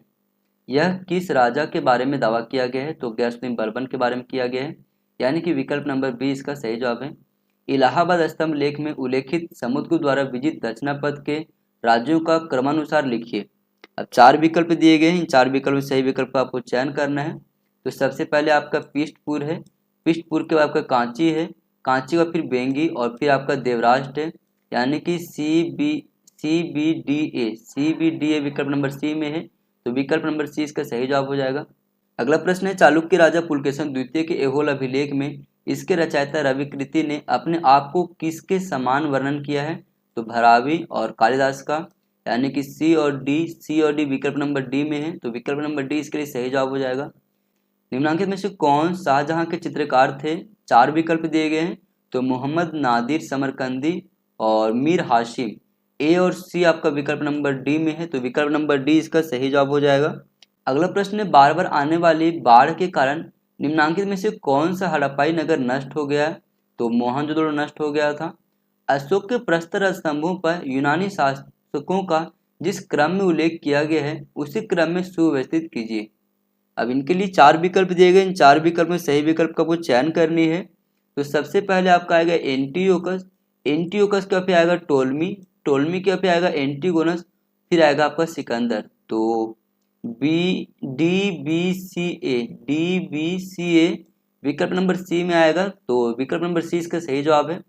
यह किस राजा के बारे में दावा किया गया है, तो गैसुद्दीन बर्बन के बारे में किया गया है, यानी कि विकल्प नंबर बी इसका सही जवाब है। इलाहाबाद स्तंभ लेख में उल्लेखित समुद्रगुप्त द्वारा विजित दक्षिणापथ के राज्यों का क्रमानुसार लिखिए। अब 4 विकल्प दिए गए हैं, इन 4 विकल्प में सही विकल्प का आपको चयन करना है। तो सबसे पहले आपका पृष्ठपुर है, पृष्ठपुर के बाद आपका कांची है, कांची का फिर बेंगी और फिर आपका देवराष्ट्र है, यानी कि सी बी डी ए विकल्प नंबर सी में है, तो विकल्प नंबर सी इसका सही जवाब हो जाएगा। अगला प्रश्न है चालुक्य राजा पुलकेशन द्वितीय के ऐहोल अभिलेख में इसके रचयिता रविकृति ने अपने आप को किसके समान वर्णन किया है, तो भरावी और कालिदास का, यानी कि सी और डी विकल्प नंबर डी में है, तो विकल्प नंबर डी इसके लिए सही जवाब हो जाएगा। निम्नांकित में से कौन शाहजहां के चित्रकार थे, 4 विकल्प दिए गए हैं, तो मोहम्मद नादिर समरकंदी और मीर हाशिम। ए और सी आपका विकल्प नंबर डी में है, तो विकल्प नंबर डी इसका सही जवाब हो जाएगा। अगला प्रश्न है बार बार आने वाली बाढ़ के कारण निम्नांकित में से कौन सा हड़प्पाई नगर नष्ट हो गया है, तो मोहनजोदड़ो नष्ट हो गया था। अशोक के प्रस्तर स्तंभों पर यूनानी शासकों का जिस क्रम में उल्लेख किया गया है उसी क्रम में सुव्यवस्थित कीजिए। अब इनके लिए 4 विकल्प दिए गए, इन 4 विकल्प में सही विकल्प का वो चयन करनी है। तो सबसे पहले आपका आएगा एंटीओकस, एंटीओकस के पे आएगा टोलमी, टोलमी के पे आएगा एंटीगोनस, फिर आएगा आपका सिकंदर। तो डी बी सी ए विकल्प नंबर सी में आएगा, तो विकल्प नंबर सी इसका सही जवाब है।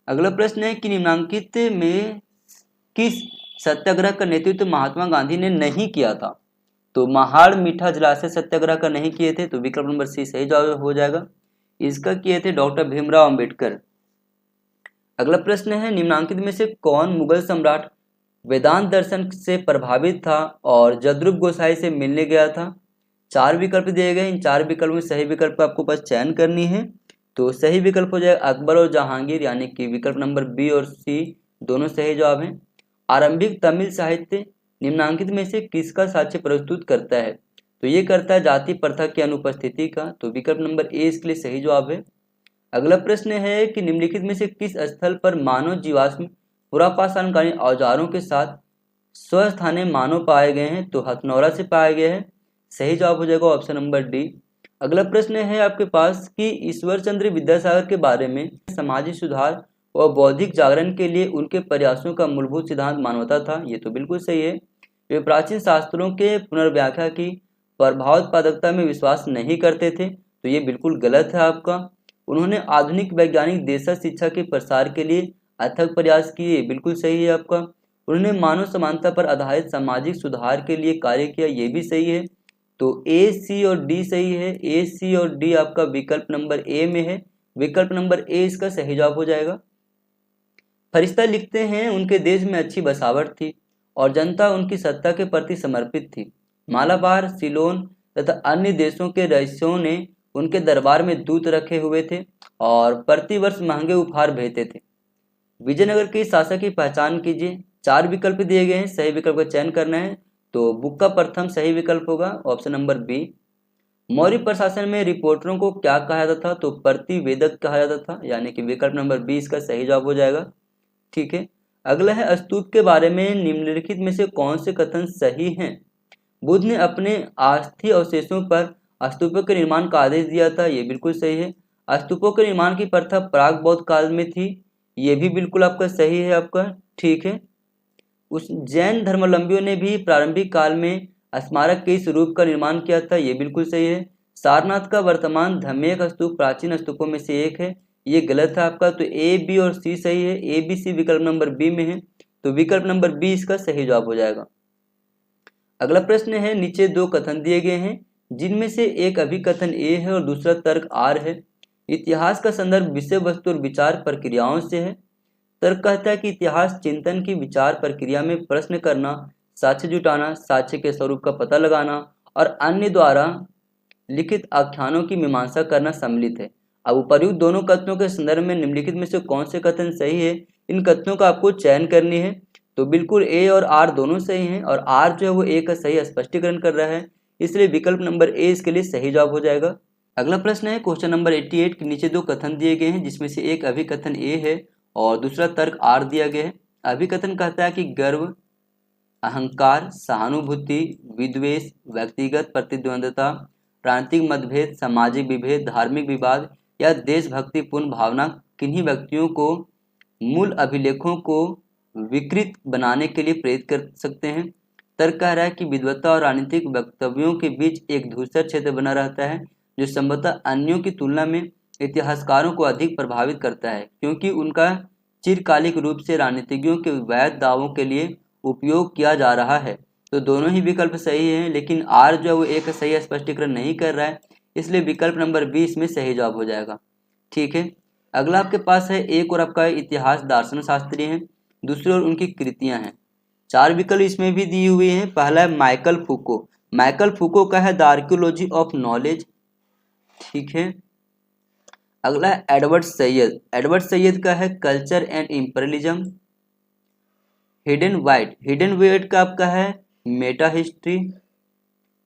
अगला प्रश्न है कि निम्नांकित में किस सत्याग्रह का नेतृत्व महात्मा गांधी ने नहीं किया था, तो महाड़ मीठा जलाशय सत्याग्रह का नहीं किए थे, तो विकल्प नंबर सी सही जवाब हो जाएगा। इसका किए थे डॉक्टर भीमराव अंबेडकर। अगला प्रश्न है निम्नांकित में से कौन मुगल सम्राट वेदांत दर्शन से प्रभावित था और जद्रुप गोसाई से मिलने गया था। 4 विकल्प दिए गए, इन 4 विकल्प में सही विकल्प का आपको बस चयन करनी है। तो सही विकल्प हो जाएगा अकबर और जहांगीर, यानी कि विकल्प नंबर बी और सी दोनों सही जवाब हैं। आरंभिक तमिल साहित्य निम्नांकित में से किसका साक्ष्य प्रस्तुत करता है, तो ये करता है जाति प्रथा की अनुपस्थिति का, तो विकल्प नंबर ए इसके लिए सही जवाब है। अगला प्रश्न है कि निम्नलिखित में से किस स्थल पर मानव जीवाश्म पुरापाषाणकालीन औजारों के साथ स्वस्थानीय मानव पाए गए हैं, तो हथनौरा से पाए गए हैं। सही जवाब हो जाएगा ऑप्शन नंबर डी। अगला प्रश्न है आपके पास कि ईश्वर चंद्र विद्यासागर के बारे में सामाजिक सुधार और बौद्धिक जागरण के लिए उनके प्रयासों का मूलभूत सिद्धांत मानवता था। ये तो बिल्कुल सही है। वे प्राचीन शास्त्रों के पुनर्व्याख्या की प्रभावोत्पादकता में विश्वास नहीं करते थे, तो ये बिल्कुल गलत है आपका। उन्होंने आधुनिक वैज्ञानिक देशज शिक्षा के प्रसार के लिए अथक प्रयास किए, बिल्कुल सही है आपका। उन्होंने मानव समानता पर आधारित सामाजिक सुधार के लिए कार्य किया, ये भी सही है। तो ए, सी और डी सही है। ए, सी और डी आपका विकल्प नंबर ए में है। विकल्प नंबर ए इसका सही जवाब हो जाएगा। फरिश्ता लिखते हैं, उनके देश में अच्छी बसावट थी और जनता उनकी सत्ता के प्रति समर्पित थी। मालाबार, सिलोन तथा अन्य देशों के रईसों ने उनके दरबार में दूत रखे हुए थे और प्रतिवर्ष महंगे उपहार भेजते थे। विजयनगर के शासक की पहचान कीजिए। 4 विकल्प दिए गए हैं, सही विकल्प का चयन करना है। तो बुक्का प्रथम सही विकल्प होगा, ऑप्शन नंबर बी। मौर्य प्रशासन में रिपोर्टरों को क्या कहा जाता था? तो प्रतिवेदक कहा जाता था, यानी कि विकल्प नंबर बी इसका सही जवाब हो जाएगा। ठीक है। अगला है स्तूप के बारे में निम्नलिखित में से कौन से कथन सही हैं? बुद्ध ने अपने अस्थि अवशेषों पर स्तूपों के निर्माण का आदेश दिया था, ये बिल्कुल सही है। स्तूपों के निर्माण की प्रथा प्राग बौद्ध काल में थी, ये भी बिल्कुल आपका सही है आपका। ठीक है। उस जैन धर्मावलंबियों ने भी प्रारंभिक काल में स्मारक के इस रूप का निर्माण किया था, ये बिल्कुल सही है। सारनाथ का वर्तमान धम्मेक स्तूप प्राचीन स्तूपों में से एक है, ये गलत है आपका। तो ए, बी और सी सही है। ए, बी, सी विकल्प नंबर बी में है, तो विकल्प नंबर बी इसका सही जवाब हो जाएगा। अगला प्रश्न है, नीचे 2 कथन दिए गए हैं जिनमें से एक अभिकथन ए है और दूसरा तर्क आर है। इतिहास का संदर्भ विषय वस्तु और विचार प्रक्रियाओं से है। तर्क कहता है कि इतिहास चिंतन की विचार प्रक्रिया में प्रश्न करना, साक्ष्य जुटाना, साक्ष्य के स्वरूप का पता लगाना और अन्य द्वारा लिखित आख्यानों की मीमांसा करना सम्मिलित है। अब उपर्युक्त दोनों कथनों के संदर्भ में निम्नलिखित में से कौन से कथन सही है, इन कथनों का आपको चयन करनी है। तो बिल्कुल ए और आर दोनों सही हैं और आर जो है वो ए का सही स्पष्टीकरण कर रहा है, इसलिए विकल्प नंबर ए इसके लिए सही जवाब हो जाएगा। अगला प्रश्न है क्वेश्चन नंबर 88 के नीचे 2 कथन दिए गए हैं जिसमें से एक अभिकथन ए है और दूसरा तर्क आर दिया गया है। अभिकथन कहता है कि गर्व, अहंकार, सहानुभूति, विद्वेष, व्यक्तिगत प्रतिद्वंद्विता, प्रांतीय मतभेद, सामाजिक विभेद, धार्मिक विवाद या देशभक्तिपूर्ण भावना किन्हीं व्यक्तियों को मूल अभिलेखों को विकृत बनाने के लिए प्रेरित कर सकते हैं। तर्क कह रहा है कि विद्वता और राजनीतिक वक्तव्यों के बीच एक धूसर क्षेत्र बना रहता है जो संभवतः अन्यों की तुलना में इतिहासकारों को अधिक प्रभावित करता है, क्योंकि उनका चिरकालिक रूप से राजनीतिज्ञों के वैध दावों के लिए उपयोग किया जा रहा है। तो दोनों ही विकल्प सही हैं, लेकिन आर जो है वो एक सही स्पष्टीकरण नहीं कर रहा है, इसलिए विकल्प नंबर 20 में सही जवाब हो जाएगा। ठीक है। अगला आपके पास है, एक और आपका इतिहास दार्शन शास्त्री हैं, दूसरी ओर उनकी कृतियां हैं। 4 विकल्प इसमें भी दी हुई हैं। पहला है माइकल फूको। माइकल फूको का है द आर्कियोलॉजी ऑफ नॉलेज। ठीक है। अगला है एडवर्ड सैयद। एडवर्ड सैयद का है culture and imperialism. Hidden white का आपका है मेटा हिस्ट्री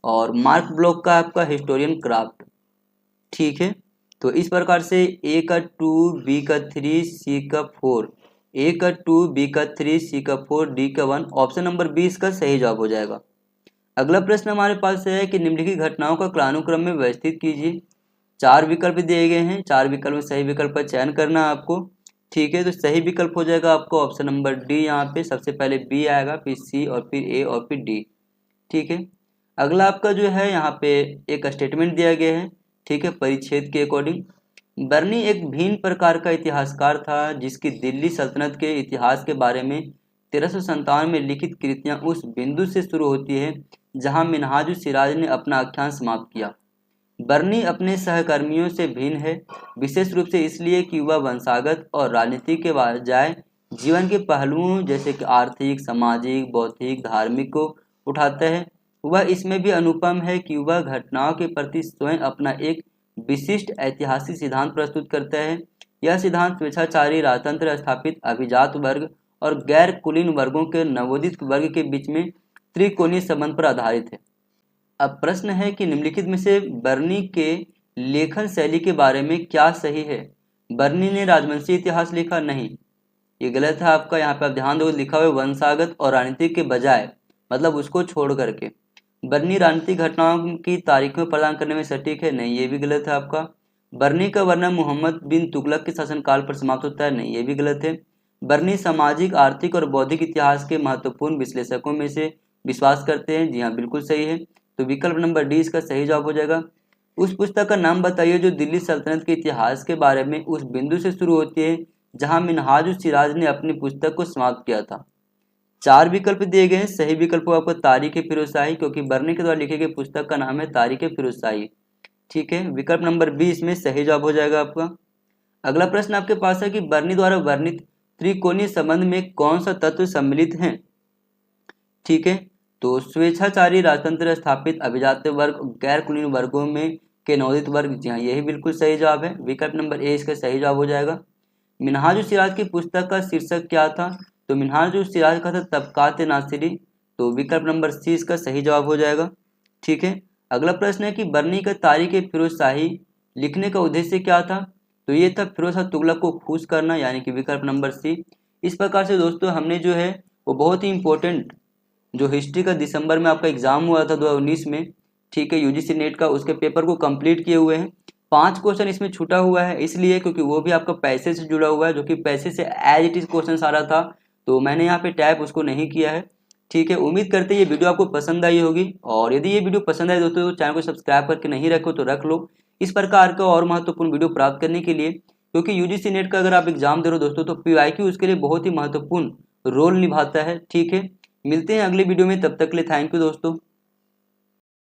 और मार्क ब्लॉक का आपका हिस्टोरियन क्राफ्ट। ठीक है। तो इस प्रकार से ए का 2, बी का 3, सी का 4, ए का 2, बी का 3, सी का 4, डी का 1, ऑप्शन नंबर 20 का सही जवाब हो जाएगा। अगला प्रश्न हमारे पास है कि निम्नलिखित घटनाओं का कालानुक्रम में व्यवस्थित कीजिए। 4 विकल्प दिए गए हैं, 4 विकल्प में सही विकल्प का चयन करना है आपको। ठीक है। तो सही विकल्प हो जाएगा आपको ऑप्शन नंबर डी। यहाँ पे सबसे पहले बी आएगा, फिर सी और फिर ए और फिर डी। ठीक है। अगला आपका जो है यहाँ पे एक स्टेटमेंट दिया गया है। ठीक है। परिच्छेद के अकॉर्डिंग, बर्नी एक भिन्न प्रकार का इतिहासकार था जिसकी दिल्ली सल्तनत के इतिहास के बारे में 1357 में लिखित कृतियां उस बिंदु से शुरू होती है जहां मिनहाजुल सिराज ने अपना आख्यान समाप्त किया। बर्नी अपने सहकर्मियों से भिन्न है, विशेष रूप से इसलिए कि वह वंशागत और राजनीति के बजाय जीवन के पहलुओं जैसे कि आर्थिक, सामाजिक, बौद्धिक, धार्मिक को उठाता है। वह इसमें भी अनुपम है कि वह घटनाओं के प्रति स्वयं अपना एक विशिष्ट ऐतिहासिक सिद्धांत प्रस्तुत करता है। यह सिद्धांत स्वेच्छाचारी राजतंत्र स्थापित अभिजात वर्ग और गैर कुलीन वर्गों के नवोदित वर्ग के बीच में त्रिकोणीय संबंध पर आधारित है। अब प्रश्न है कि निम्नलिखित में से बर्नी के लेखन शैली के बारे में क्या सही है? बर्नी ने राजवंशी इतिहास लिखा? नहीं। ये गलत है आपका। यहाँ पे आप ध्यान दो, लिखा हुआ है वंशागत और राजनीतिक के बजाय, मतलब उसको छोड़ करके। बरनी राजनीतिक घटनाओं की तारीखें प्रदान करने में सटीक है, नहीं, ये भी गलत है आपका। बरनी का वर्णन मोहम्मद बिन तुगलक के शासनकाल पर समाप्त होता है, नहीं, ये भी गलत है। बरनी सामाजिक, आर्थिक और बौद्धिक इतिहास के महत्वपूर्ण विश्लेषकों में से विश्वास करते हैं, जी हाँ, बिल्कुल सही है। तो विकल्प नंबर डी इसका सही जवाब हो जाएगा। उस पुस्तक का नाम बताइए जो दिल्ली सल्तनत के इतिहास के बारे में उस बिंदु से शुरू होती है जहां मिनहाज-उस-सिराज ने अपनी पुस्तक को समाप्त किया था। 4 विकल्प दिए गए हैं। सही विकल्प होगा आपका तारीख-ए-फिरोजशाही, क्योंकि बरनी के द्वारा लिखी गई पुस्तक का नाम है तारीख-ए-फिरोजशाही। ठीक है, विकल्प नंबर बी इसमें सही जवाब हो जाएगा आपका। अगला प्रश्न आपके पास है कि बरनी द्वारा वर्णित त्रिकोणीय संबंध में कौन सा तत्व सम्मिलित है। ठीक है, तो स्वेच्छाचारी, राजतंत्र स्थापित, अभिजात वर्ग, गैर कुलीन वर्गों में के नवोदित वर्ग, जी हाँ, यही बिल्कुल सही जवाब है। विकल्प नंबर ए इसका सही जवाब हो जाएगा। मिनहाज-उस-सिराज की पुस्तक का शीर्षक क्या था, तो मिनहाज-उस-सिराज का था तबकात-ए-नासिरी, तो विकल्प नंबर सी इसका सही जवाब हो जाएगा। ठीक है, अगला प्रश्न है कि बरनी का तारीख-ए-फिरोजशाही लिखने का उद्देश्य क्या था, तो ये था फिरोज शाह तुगलक को खुश करना, यानी कि विकल्प नंबर सी। इस प्रकार से दोस्तों हमने जो है वो बहुत ही इंपॉर्टेंट जो हिस्ट्री का दिसंबर में आपका एग्जाम हुआ था 2019 में, ठीक है, यूजीसी नेट का, उसके पेपर को कंप्लीट किए हुए हैं। 5 क्वेश्चन इसमें छूटा हुआ है, इसलिए क्योंकि वो भी आपका पैसे से जुड़ा हुआ है, जो कि पैसे से एज इट इज क्वेश्चन आ रहा था, तो मैंने यहाँ पे टैप उसको नहीं किया है। ठीक है, उम्मीद करते हैं ये वीडियो आपको पसंद आई होगी, और यदि ये वीडियो पसंद आए दोस्तों तो चैनल को सब्सक्राइब करके नहीं रखो तो रख लो, इस प्रकार का और महत्वपूर्ण वीडियो प्राप्त करने के लिए। क्योंकि यूजीसी नेट का अगर आप एग्जाम दे रहे हो दोस्तों तो पीवाईक्यू उसके लिए बहुत ही महत्वपूर्ण रोल निभाता है। ठीक है, मिलते हैं अगले वीडियो में, तब तक के लिए थैंक यू दोस्तों।